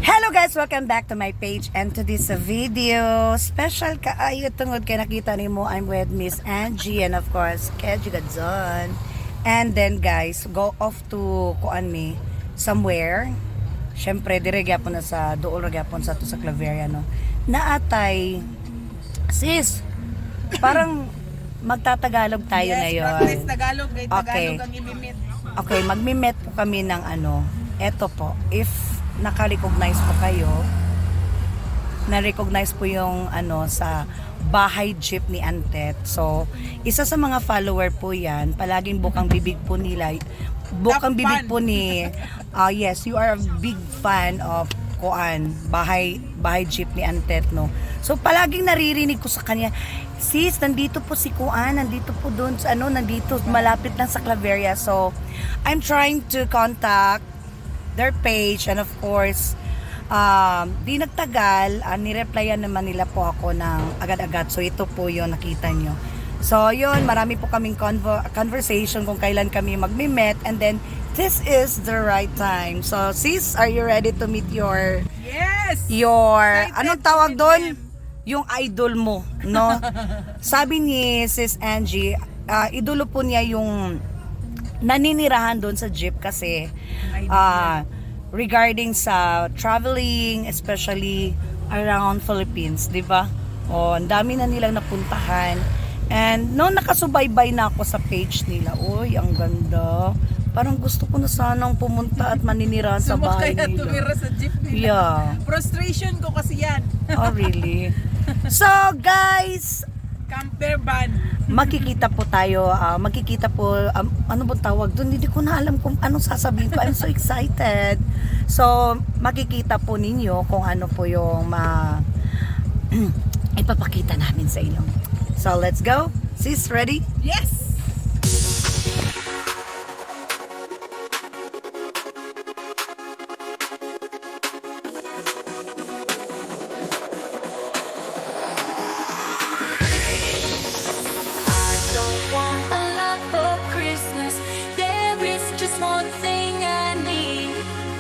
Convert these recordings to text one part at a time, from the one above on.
Hello guys! Welcome back to my page and to this video. Special kaayo tungod kay nakita nimo I'm with Miss Angie and of course Keji Gadzon. And then guys, go off to kuan mi somewhere. Syempre dire gyapon na sa duol ra gyapon sa to sa Claveria no. Naatay sis. Parang magtatagalog tayo yes, ngayon. Practice Tagalog, Okay. Tagalog ang imimit. Okay, magmi-met po kami ng ano. Eto po, if naka-recognize po kayo, na-recognize po yung ano sa bahay jeep ni Antet. So, isa sa mga follower po yan, palaging bukang bibig po nila. Bukang bibig po ni, yes, you are a big fan of kuan, bahay jeep ni Antet, no? So, palaging naririnig ko sa kanya, sis, nandito po si Kuan, nandito po doon, ano, nandito, malapit lang sa Claveria. So, I'm trying to contact their page and of course di nagtagal nireplyan naman nila po ako ng agad-agad, so ito po yung nakita nyo. So yun, marami po kaming conversation kung kailan kami magmi-met and then this is the right time. So sis, are you ready to meet your Yes! your Excited anong to tawag meet doon? them. Yung idol mo, no? Sabi ni sis Angie, idolo po niya yung naninirahan doon sa jeep kasi regarding sa traveling, especially around Philippines, di ba? O, ang dami na nilang napuntahan. And noong nakasubaybay na ako sa page nila, oy, ang ganda. Parang gusto ko na sanang pumunta at maninirahan sa bahay Sumakay na tumira nila. sa jeep nila. Yeah. Frustration ko kasi yan. Oh, really? So, guys, Camper van. makikita po tayo, makikita po, ano bang tawag doon? Hindi ko na alam kung anong sasabihin ko. I'm so excited. So, makikita po ninyo kung ano po yung ipapakita namin sa inyo. So, let's go. Sis, ready? Yes! Want a lot for Christmas. There is just one thing I need.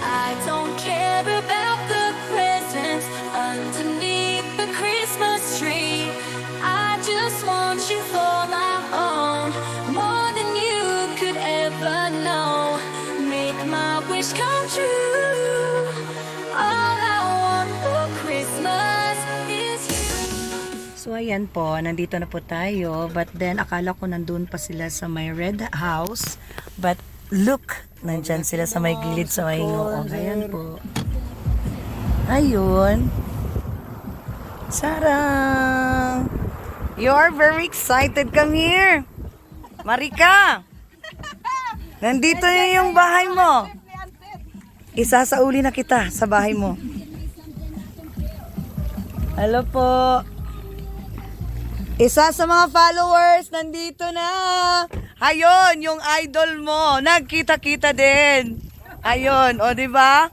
I don't care about the presents underneath the Christmas tree. I just want you for my own, more than you could ever know. Make my wish come true. All I want for Christmas is you. So, ayan po, nandito na po tayo. But then, akala ko nandun pa sila sa may red house. But, look, nandyan sila sa may gilid sa may noong. Ayan po. Ayun. Sarang! You're very excited. Come here. Marika! Nandito na yung bahay mo. Isasauli na kita sa bahay mo. Hello po. Isa sa mga followers, nandito na. Ayun, yung idol mo. Nagkita-kita din. Ayun, o di ba?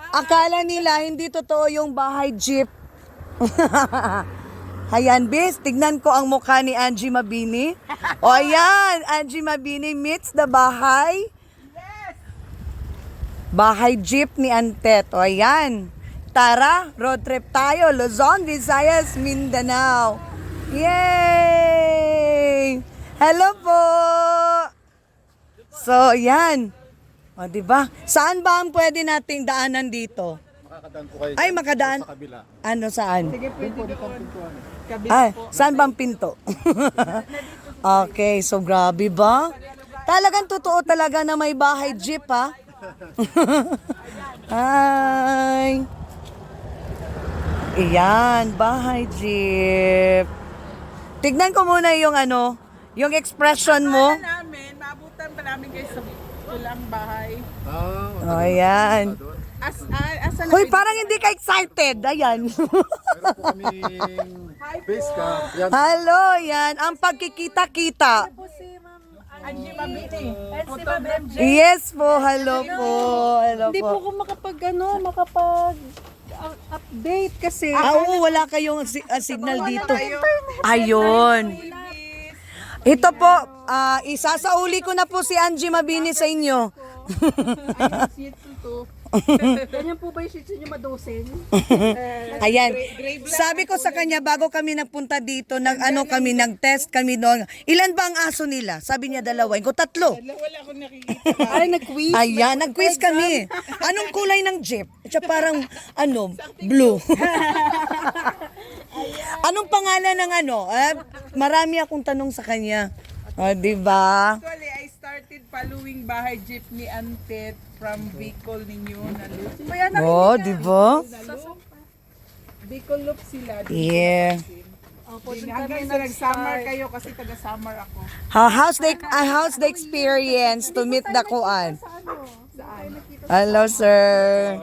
Akala nila hindi totoo yung bahay jeep. Ayan, bis, tignan ko ang mukha ni Angie Mabini. O ayan, Angie Mabini meets the bahay. Bahay jeep ni Antet. O ayan. Tara, road trip tayo. Luzon, Visayas, Mindanao. Yay! Hello po! So, yan. O, diba? Saan ba ang pwede nating daanan dito? Makakadaan po kayo Ay, makadaan? sa kabila. Ano, saan? Sige, pwede doon. Kabila Ay, po. saan bang pinto? Okay, so grabe ba? Talagang totoo talaga na may bahay jeep, ha? Hi! Iyan, bahay jeep. Tignan ko muna yung ano, yung expression mo. Akala namin, maabutan pa namin kayo sa pulang bahay. Oh, ayan. Asa na Hoy, kayo? parang hindi ka excited. Ayan. Meron po kaming base camp. Yan. Hello, yan. Ang pagkikita-kita. Po si Ma'am Angie Mabini. Si Ma'am MJ. Yes po, hello po. Hello Hindi po po. ako makapag-update kasi. Oo, wala kayong signal dito. Ayun. Ito po, isasauli ko na po si Angie Mabini sa inyo. Ganyan po ba yung shih tzu nyo madosin? Ayan. Sabi ko sa kanya, bago kami nagpunta dito, nag-test kami doon. Ilan ba ang aso nila? Sabi niya 2. Ko 3. Wala akong nakikita. Ay, nag-quiz. Ayan, nag-quiz kami. Anong kulay ng jeep? Siya parang, blue. Anong pangalan ng marami akong tanong sa kanya. O, diba? Actually, I started following Bahay Jeep ni Antet from Bicol ninyo. Oh, diba? Bicol Loop sila. Yeah. Hanggang sa nag-summer kayo kasi taga-summer ako. How's the experience to meet the kuan? Hello, sir.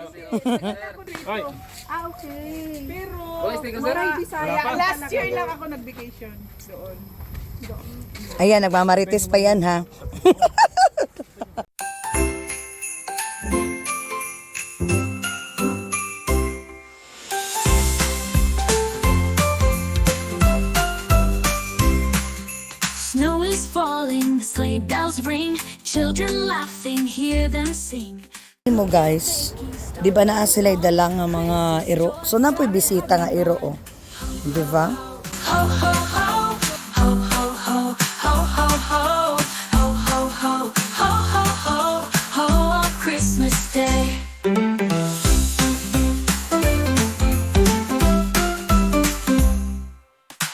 Ah, okay. Pero, Maray Bisaya. last year lang ako nag-vacation doon. Ayan, nagmamarites pa yan, ha? Snow is falling, the sleigh bells ring, children laughing, hear them sing. Mo guys, di ba naa sila'y dala nga mga iro? So napoy bisita nga iro, oh. Di ba? Ho ho ho, ho ho ho, ho ho ho, ho ho ho, ho ho ho, ho on Christmas Day.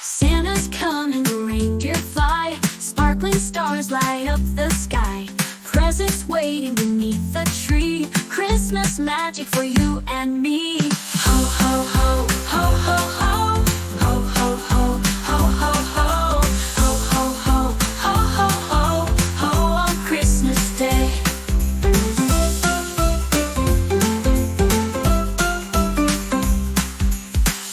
Santa's coming, the reindeer fly, sparkling stars light up the sky. Presents waiting beneath the tree, Christmas magic for you and me. Ho ho ho, ho ho ho, ho ho ho, ho ho ho, ho ho ho, ho ho ho, ho on Christmas Day.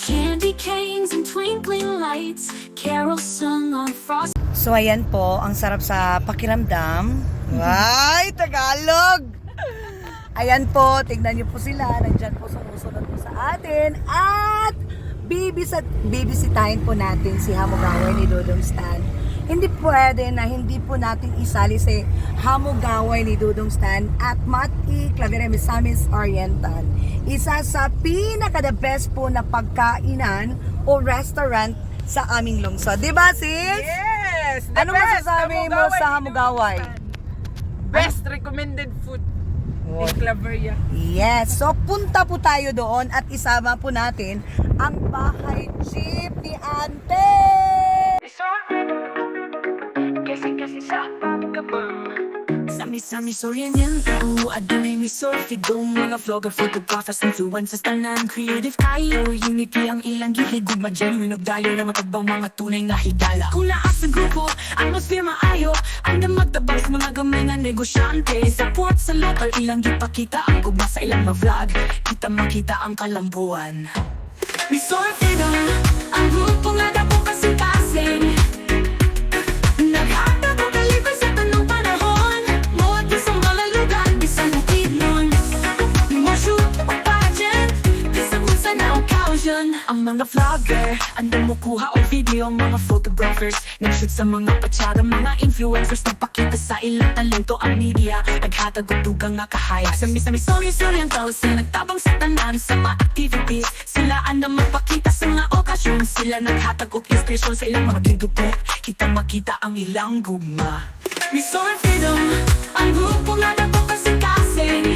Candy canes and twinkling lights, carols sung on frost. So ayan po, ang sarap sa pakiramdam. Ay, Tagalog! Ayan po, tignan niyo po sila. Nandyan po sumusunod po sa atin. At bibisitahin po natin si Hamugaway ni Dudong Stan. Hindi pwede na hindi po natin isali si Hamugaway ni Dudong Stan at Mati Clavera Misamis Oriental. Isa sa pinaka-the best po na pagkainan o restaurant sa aming lungsod. Diba, sis? Yes! Ano masasabi mo sa Hamugaway? Best recommended food in Claveria. Yes, so punta po tayo doon at isama po natin ang Bahay Jeep ni Ante. Kasi sa pagkabang Sami-sami soryanyento Adunay mi sorfidong Mga vlogger, photographers, influencers Tanan, creative kayo Unity ang ilang gihid Gugma dyan, minugdayo na matagbang mga tunay na higala Kung lakas sa grupo, atmosphere maayo Ang magtabang sa mga gamay na negosyante Support sa local, ilang gipakita Ang gugma sa ilang ma-vlog Kita makita ang kalambuan Mi sorfidong Ang grupo nga na po kasing-kasing Naghatag o kalibay sa tanong panahon Muwag isang malalugan, isang bukid nun Mashoot o pageant, isang unsa na occasion Ang mga vlogger, andang mukuha o video Mga photographers, nag-shoot sa mga patsada Mga influencers, nagpakita sa ilang talento Ang media, naghatag o tugang nakahaya Sami-sami Oriental, sila nagtabang sa tanan Sa mga activities, sila andang magpakita sa mga okasyon Sila naghatag o inspirasyon sa ilang mga gidupo Kita makita ang ilang gugma Miss Freedom, ang grupo nga na po kasing-kasing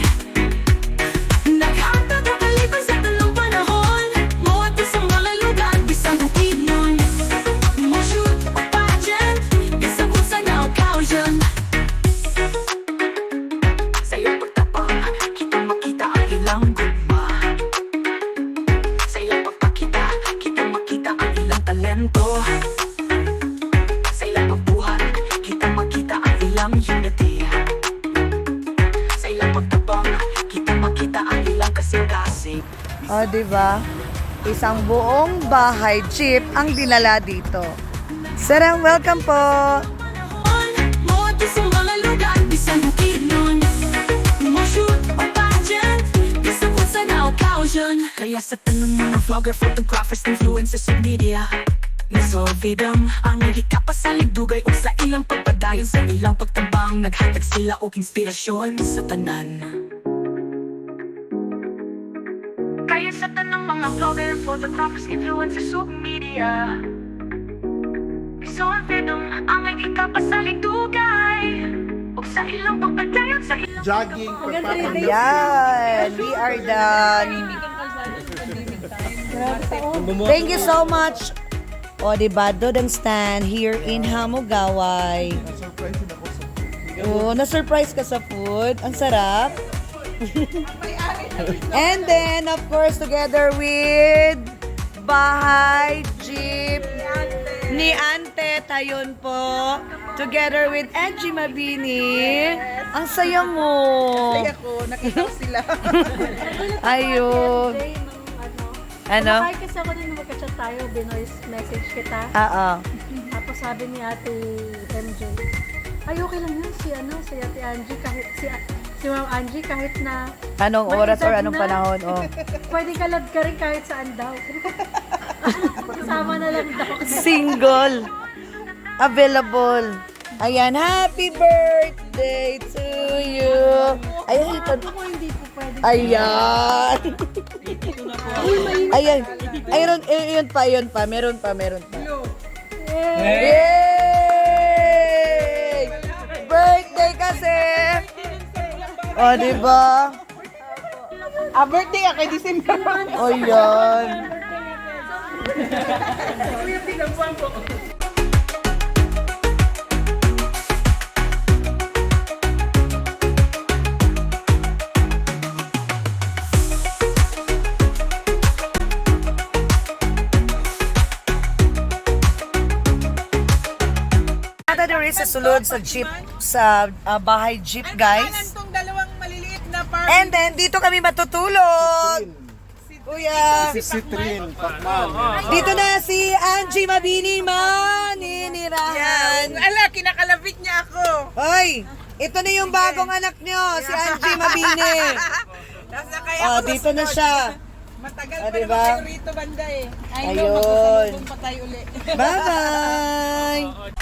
Naghatag o kalibay sa tanong panahon Muwag isang malalugan, isang bukid nun Mo-shoot o pageant, isang unsa na occasion Sa iyong pagtapang, kita makita ang ilang gugma Sa iyong pagpakita, kita makita ang ilang talento Sa ilang pagbuhat, kita makita ang ilang unity Sa ilang pagtabang, kita makita ang ilang kasing-kasing O, diba? Isang buong Bahay Jeep ang dinala dito. Sarang welcome po! Muwag isang mga lugar, isang bukid nun Mo-shoot o pageant, isang unsa na occasion Kaya sa tanong mga vlogger, photographers, influencers sa media Nasolvidam, ang nagikapa sa ligdugay o sa ilang pagpadayon Sa ilang pagtabang, naghatag sila o inspirasyon sa tanan Kaya sa tanang mga vlogger, photographers, influencers, social media Gusto ang freedom, ang nagkikapasaling dugay O sa ilang pagpadayon, sa ilang Jogging, pagpapagod. Yan, we are done. Thank you so much. O, diba, Dodong Stan here in Hamugaway. Surprise din ako sa Oh, na-surprise ka sa food. Ang sarap. And then, of course, together with Bahay Jeep ni Ante Tayon po. Together with Angie Mabini. Ang saya mo. Kaya ko, nakita ko sila. Ayun. Ano? Kumakain kasi ako din magka-chat tayo, binoise message kita. Oo. Tapos sabi ni Ate MJ, ay okay lang yun si Ate Angie, kahit si Ma'am Angie, kahit na Anong may oras or edad anong na, panahon? Oh. pwede ka lad ka rin kahit saan daw. Kasama na lang daw. Single. Available. Ayan, happy birthday to you. Ayan, ito. Ako hindi po pwede. Ayan. Ayan. Ayun pa. Meron pa. Yay! Birthday kasi. O, diba? Birthday ako kay December. O, yan. Ata diri sa sulod sa jeep, sa bahay jeep, Pangalan guys. tong dalawang maliliit na farm. And then, dito kami matutulog. Kuya. Si Citrin, Pacman. Dito na si Angie Mabini maninirahan. Ala, kinakalabit niya ako. Hoy, ito na yung bagong anak nyo, si Angie Mabini. Nasa kaya Oh, ako dito na susunod. siya. Matagal Ah, pa diba? naman kayo rito banda eh. I know, Ayun. magkasalubong pa tayo uli. Bye-bye!